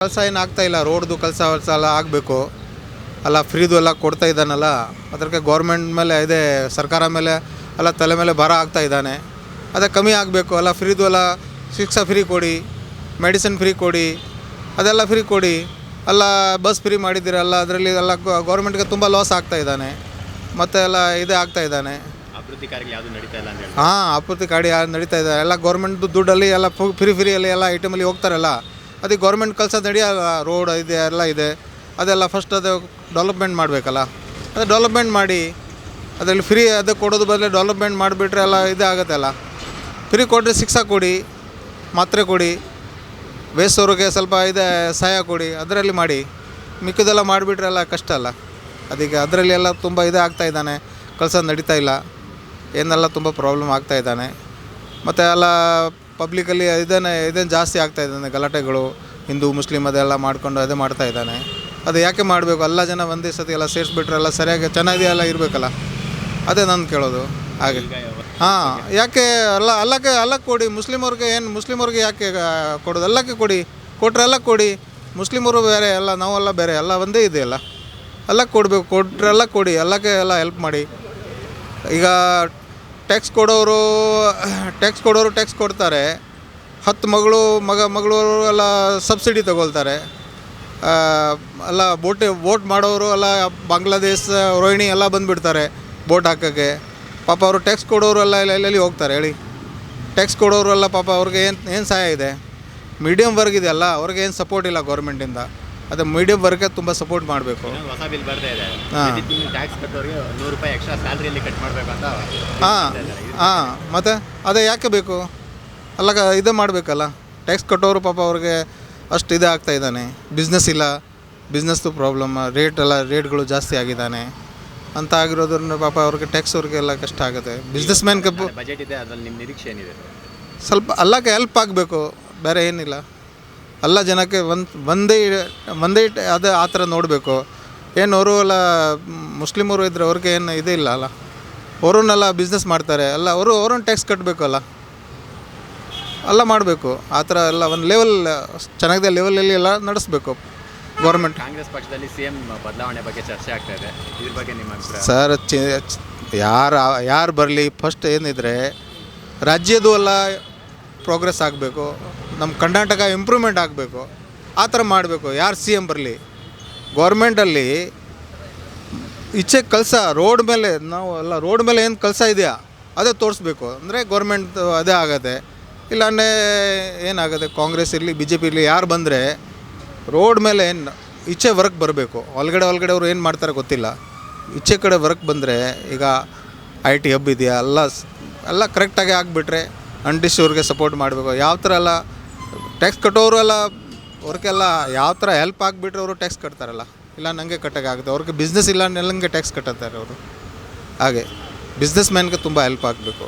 ಕೆಲಸ ಏನು ಆಗ್ತಾ ಇಲ್ಲ, ರೋಡ್ದು ಕೆಲಸ ಎಲ್ಲ ಆಗಬೇಕು ಅಲ್ಲ, ಫ್ರೀದು ಎಲ್ಲ ಕೊಡ್ತಾ ಇದ್ದಾನಲ್ಲ, ಅದಕ್ಕೆ ಗೌರ್ಮೆಂಟ್ ಮೇಲೆ ಇದೆ, ಸರ್ಕಾರ ಮೇಲೆ ಎಲ್ಲ ತಲೆ ಮೇಲೆ ಭಾರ ಆಗ್ತಾ ಇದ್ದಾನೆ. ಅದೇ ಕಮ್ಮಿ ಆಗಬೇಕು ಅಲ್ಲ, ಫ್ರೀದು ಎಲ್ಲ ಶಿಕ್ಷಾ ಫ್ರೀ ಕೊಡಿ, ಮೆಡಿಸಿನ್ ಫ್ರೀ ಕೊಡಿ, ಅದೆಲ್ಲ ಫ್ರೀ ಕೊಡಿ ಅಲ್ಲ. ಬಸ್ ಫ್ರೀ ಮಾಡಿದ್ದೀರಲ್ಲ, ಅದರಲ್ಲಿ ಎಲ್ಲ ಗೌರ್ಮೆಂಟ್ಗೆ ತುಂಬ ಲಾಸ್ ಆಗ್ತಾ ಇದ್ದಾನೆ, ಮತ್ತು ಎಲ್ಲ ಇದೇ ಆಗ್ತಾ ಇದ್ದಾನೆ. ಅಭಿವೃದ್ಧಿ ಕಾರ್ಯಗಳು ಯಾವುದು ನಡೀತಾ ಇಲ್ಲ ಅಂತ ಹೇಳಿ. ಅಭಿವೃದ್ಧಿ ಕಾರ್ಯ ನಡೀತಾ ಇದೆ ಎಲ್ಲ ಗೌರ್ಮೆಂಟ್ದು ದುಡ್ಡಲ್ಲಿ ಎಲ್ಲ ಫ್ರೀಯಲ್ಲಿ ಎಲ್ಲ ಐಟಮಲ್ಲಿ ಹೋಗ್ತಾರಲ್ಲ, ಅದಕ್ಕೆ ಗೌರ್ಮೆಂಟ್ ಕೆಲಸ ನಡೆಯಲ್ಲ. ರೋಡ್ ಇದೆ ಎಲ್ಲ ಇದೆ, ಅದೆಲ್ಲ ಫಸ್ಟ್ ಅದು ಡೆವಲಪ್ಮೆಂಟ್ ಮಾಡಬೇಕಲ್ಲ, ಅದು ಡೆವಲಪ್ಮೆಂಟ್ ಮಾಡಿ ಅದರಲ್ಲಿ ಫ್ರೀ ಅದು ಕೊಡೋದು ಬದಲು ಡೆವಲಪ್ಮೆಂಟ್ ಮಾಡಿಬಿಟ್ರೆ ಎಲ್ಲ ಇದೇ ಆಗುತ್ತೆ ಅಲ್ಲ. ಫ್ರೀ ಕೊಟ್ಟರೆ ಶಿಕ್ಷಾ ಕೊಡಿ, ಮಾತ್ರೆ ಕೊಡಿ, ಬೇಸೋರಿಗೆ ಸ್ವಲ್ಪ ಇದೆ ಸಹಾಯ ಕೊಡಿ, ಅದರಲ್ಲಿ ಮಾಡಿ. ಮಿಕ್ಕಿದೆಲ್ಲ ಮಾಡಿಬಿಟ್ರೆ ಎಲ್ಲ ಕಷ್ಟ ಅಲ್ಲ. ಅದಕ್ಕೆ ಅದರಲ್ಲಿ ಎಲ್ಲ ತುಂಬ ಇದೇ ಆಗ್ತಾ ಇದ್ದಾನೆ, ಕೆಲಸ ನಡೀತಾ ಇಲ್ಲ, ಏನೆಲ್ಲ ತುಂಬ ಪ್ರಾಬ್ಲಮ್ ಆಗ್ತಾ ಇದ್ದಾನೆ. ಮತ್ತು ಎಲ್ಲ ಪಬ್ಲಿಕಲ್ಲಿ ಇದೇನು ಜಾಸ್ತಿ ಆಗ್ತಾ ಇದ್ದಾನೆ, ಗಲಾಟೆಗಳು ಹಿಂದೂ ಮುಸ್ಲಿಮ್ ಅದೆಲ್ಲ ಮಾಡ್ಕೊಂಡು ಅದೇ ಮಾಡ್ತಾ ಇದ್ದಾನೆ. ಅದು ಯಾಕೆ ಮಾಡಬೇಕು? ಎಲ್ಲ ಜನ ಒಂದೇ ಸತಿ ಎಲ್ಲ ಸೇರಿಸ್ಬಿಟ್ರೆ ಎಲ್ಲ ಸರಿಯಾಗಿ ಚೆನ್ನಾಗಿ ಎಲ್ಲ ಇರಬೇಕಲ್ಲ, ಅದೇ ನಾನು ಕೇಳೋದು. ಹಾಗೆ ಯಾಕೆ ಅಲ್ಲಕ್ಕೆ ಕೊಡಿ, ಮುಸ್ಲಿಮವ್ರಿಗೆ ಯಾಕೆ ಕೊಡೋದು? ಎಲ್ಲಕ್ಕೆ ಕೊಡಿ, ಕೊಟ್ಟರೆ ಎಲ್ಲ ಕೊಡಿ. ಮುಸ್ಲಿಮರು ಬೇರೆ ಎಲ್ಲ, ನಾವೆಲ್ಲ ಬೇರೆ, ಎಲ್ಲ ಒಂದೇ ಇದೆಯಲ್ಲ, ಎಲ್ಲ ಕೊಡಬೇಕು. ಕೊಟ್ಟರೆಲ್ಲ ಕೊಡಿ, ಎಲ್ಲಕ್ಕೆ ಎಲ್ಲ ಹೆಲ್ಪ್ ಮಾಡಿ. ಈಗ ಟ್ಯಾಕ್ಸ್ ಕೊಡೋರು ಟ್ಯಾಕ್ಸ್ ಕೊಡ್ತಾರೆ, 10 ಮಗಳು ಎಲ್ಲ ಸಬ್ಸಿಡಿ ತಗೊಳ್ತಾರೆ. ಎಲ್ಲ ವೋಟ್ ಮಾಡೋರು ಎಲ್ಲ ಬಾಂಗ್ಲಾದೇಶ ರೋಹಿಣಿ ಎಲ್ಲ ಬಂದುಬಿಡ್ತಾರೆ ವೋಟ್ ಹಾಕೋಕ್ಕೆ. ಪಾಪ ಅವರು ಟ್ಯಾಕ್ಸ್ ಕೊಡೋರು ಎಲ್ಲ ಎಲ್ಲೆಲ್ಲಿ ಹೋಗ್ತಾರೆ ಹೇಳಿ? ಟ್ಯಾಕ್ಸ್ ಕೊಡೋರು ಎಲ್ಲ ಪಾಪ ಅವ್ರಿಗೆ ಏನು ಸಹಾಯ ಇದೆ? ಮೀಡಿಯಮ್ ವರ್ಗ್ ಇದೆಯಲ್ಲ, ಅವ್ರಿಗೆ ಏನು ಸಪೋರ್ಟ್ ಇಲ್ಲ ಗೌರ್ಮೆಂಟಿಂದ. ಅದು ಮೀಡಿಯಮ್ ವರ್ಗೆ ತುಂಬ ಸಪೋರ್ಟ್ ಮಾಡಬೇಕು. ಹೊಸ ಬಿಲ್ ಬರ್ತಾ ಇದೆ, ಟ್ಯಾಕ್ಸ್ ಕಟ್ಟೋರಿಗೆ ₹100 ಎಕ್ಸ್ಟ್ರಾ ಸ್ಯಾಲ್ರಿಯಲ್ಲಿ ಕಟ್ ಮಾಡಬೇಕು ಅಂತ. ಮತ್ತು ಅದೇ ಯಾಕೆ ಬೇಕು? ಅಲ್ಲ ಇದು ಮಾಡಬೇಕಲ್ಲ, ಟ್ಯಾಕ್ಸ್ ಕಟ್ಟೋರು ಪಾಪ ಅವ್ರಿಗೆ ಅಷ್ಟು ಇದೇ ಆಗ್ತಾ ಇದ್ದಾನೆ. ಬಿಸ್ನೆಸ್ ಇಲ್ಲ, ಬಿಸ್ನೆಸ್ದು ಪ್ರಾಬ್ಲಮ್, ರೇಟ್ಗಳು ಜಾಸ್ತಿ ಆಗಿದ್ದಾನೆ ಅಂತ ಆಗಿರೋದ್ರಿಂದ ಪಾಪ ಅವ್ರಿಗೆ ಟ್ಯಾಕ್ಸ್ ಅವ್ರಿಗೆಲ್ಲ ಕಷ್ಟ ಆಗುತ್ತೆ. ಬಿಸ್ನೆಸ್ ಮ್ಯಾನ್ ಬಜೆಟ್ ಇದೆ, ಅದರಲ್ಲಿ ನಿಮ್ಮ ನಿರೀಕ್ಷೆ ಏನಿದೆ? ಸ್ವಲ್ಪ ಎಲ್ಲಕ್ಕೆ ಹೆಲ್ಪ್ ಆಗಬೇಕು, ಬೇರೆ ಏನಿಲ್ಲ. ಎಲ್ಲ ಜನಕ್ಕೆ ಒಂದೇ ಅದು ಆ ಥರ ನೋಡಬೇಕು. ಏನು ಅವರು ಎಲ್ಲ ಮುಸ್ಲಿಮರು ಇದ್ದರೆ ಅವ್ರಿಗೆ ಏನು ಇದೇ ಇಲ್ಲ ಅಲ್ಲ, ಅವರನ್ನೆಲ್ಲ ಬಿಸ್ನೆಸ್ ಮಾಡ್ತಾರೆ ಅಲ್ಲ, ಅವ್ರನ್ನ ಟ್ಯಾಕ್ಸ್ ಕಟ್ಟಬೇಕಲ್ಲ, ಎಲ್ಲ ಮಾಡಬೇಕು. ಆ ಥರ ಎಲ್ಲ ಒಂದು ಲೆವೆಲ್ ಚೆನ್ನಾಗಿದೆ, ಲೆವೆಲಲ್ಲಿ ಎಲ್ಲ ನಡೆಸಬೇಕು ಗೌರ್ಮೆಂಟ್. ಕಾಂಗ್ರೆಸ್ ಪಕ್ಷದಲ್ಲಿ CM ಬದಲಾವಣೆ ಬಗ್ಗೆ ಚರ್ಚೆ ಆಗ್ತಾ ಇದೆ, ಇದ್ರ ಬಗ್ಗೆ ನಿಮ್ಮ ಅಭಿಪ್ರಾಯ? ಸರ್, ಯಾರು ಬರಲಿ, ಫಸ್ಟ್ ಏನಿದ್ರೆ ರಾಜ್ಯದ್ದು ಎಲ್ಲ ಪ್ರೋಗ್ರೆಸ್ ಆಗಬೇಕು, ನಮ್ಮ ಕರ್ನಾಟಕ ಇಂಪ್ರೂವ್ಮೆಂಟ್ ಆಗಬೇಕು, ಆ ಥರ ಮಾಡಬೇಕು. ಯಾರು CM ಬರಲಿ, ಗೌರ್ಮೆಂಟಲ್ಲಿ ಈಚೆ ಕೆಲಸ ರೋಡ್ ಮೇಲೆ ರೋಡ್ ಮೇಲೆ ಏನು ಕೆಲಸ ಇದೆಯಾ ಅದೇ ತೋರಿಸ್ಬೇಕು. ಅಂದರೆ ಗೌರ್ಮೆಂಟ್ ಅದೇ ಆಗುತ್ತೆ. ಇಲ್ಲಾಂದರೆ ಏನಾಗುತ್ತೆ, ಕಾಂಗ್ರೆಸ್ ಇರಲಿ BJP ಇರಲಿ, ಯಾರು ಬಂದರೆ ರೋಡ್ ಮೇಲೆ ಏನು ಈಚೆ ವರ್ಕ್ ಬರಬೇಕು. ಒಳಗಡೆ ಅವ್ರು ಏನು ಮಾಡ್ತಾರೆ ಗೊತ್ತಿಲ್ಲ. ಈಚೆ ಕಡೆ ವರ್ಕ್ ಬಂದರೆ ಈಗ IT ಹಬ್ ಇದೆಯಾ ಎಲ್ಲ ಕರೆಕ್ಟಾಗಿ ಆಗಿಬಿಟ್ರೆ ಅವ್ರಿಗೆ ಸಪೋರ್ಟ್ ಮಾಡಬೇಕು. ಯಾವ ಥರ ಎಲ್ಲ ಟ್ಯಾಕ್ಸ್ ಕಟ್ಟೋರು ಎಲ್ಲ ಅವ್ರಿಗೆಲ್ಲ ಯಾವ ಥರ ಹೆಲ್ಪ್ ಆಗಿಬಿಟ್ರೆ ಅವರು ಟ್ಯಾಕ್ಸ್ ಕಟ್ತಾರಲ್ಲ, ಇಲ್ಲ ನನಗೆ ಕಟ್ಟೋಕ್ಕಾಗುತ್ತೆ. ಅವ್ರಿಗೆ ಬಿಸ್ನೆಸ್ ಇಲ್ಲ ನನಗೆ ಟ್ಯಾಕ್ಸ್ ಕಟ್ಟುತ್ತಾರೆ ಅವರು. ಹಾಗೆ ಬಿಸ್ನೆಸ್ ಮ್ಯಾನ್ಗೆ ತುಂಬ ಹೆಲ್ಪ್ ಆಗಬೇಕು.